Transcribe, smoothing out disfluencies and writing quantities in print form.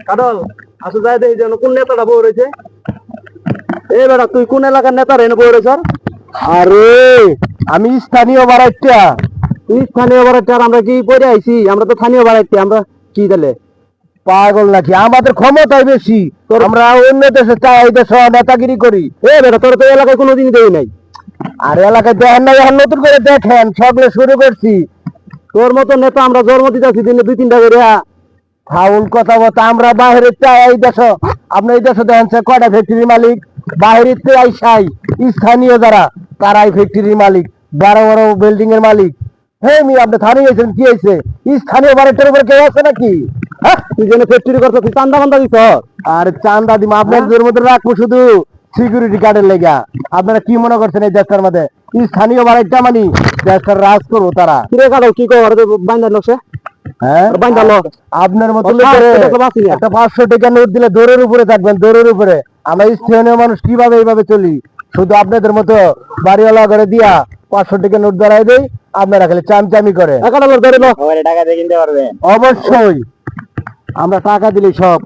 Cuddle আসো যাই দেখি যেন কোন নেতাটা বউ রয়েছে। এ বেটা তুই কোন এলাকার নেতা রে বউ রয়েছ? আরে আমি স্থানীয় বাড়াইটা। তুই স্থানীয় বাড়াইতে আর আমরা কি পড়ে আইছি? আমরা তো স্থানীয় বাড়াইতে, আমরা কি তাহলে পাগল নাকি? আমাদের ক্ষমতাই বেশি, আমরা অন্য দেশে চাই দেশে নেতাগিরি করি। এ বেটা তোর তো এলাকায় কোনোদিন দেই নাই। আর এলাকায় দেখেন না, এখন নতুন করে দেখেন সকলে শুরু করছি। তোর মতো নেতা আমরা জন্ম দিতেছি দিনে 2-3টা করে। ফাউল কথা বলতে আমরা বাইরে চাই এই দেশ। আপনি এই দেশে দেখেন সে কয়টা ফ্যাক্টরির মালিক বাইরের থেকে আইসাই, স্থানীয় যারা তারাই ফ্যাক্টরির মালিক, বড় বড় বিল্ডিং এর মালিক। হ্যাঁ মি আপনি থানি গেছেন কি হয়েছে? স্থানীয় বাড়িটার উপরে কেউ আছে নাকি? হ্যাঁ তুই যেন ফ্যাক্টরি করছো, তুই চান্দা বান্দা দিছ? আর চান্দা দিম আপনাদের মধ্যে রাখবো শুধু সিকিউরিটি গার্ডের লেগা। আপনারা কি মনে করছেন এই দেশটার মধ্যে স্থানীয় বাড়িটা মানি দেশটার রাজ করবো তারা? কিরে কাডল কি কর বাইন্দা নকশে? হ্যাঁ বাইন্দা লো আপনার মতো ও, সেটা তো বাঁচি না। একটা 500 টাকা নোট দিলে দৌড়ের উপরে থাকবেন, দৌড়ের উপরে। আমরা স্থানীয় মানুষ কিভাবে এইভাবে চলি? শুধু আপনাদের মতো বাড়িওয়ালা করে দিয়া 500 টাকা নোট ধরাই দেই, আপনারা খালি চামচামি করে। কাডল ধরে লো। অবশ্যই আমরা টাকা দিলে সব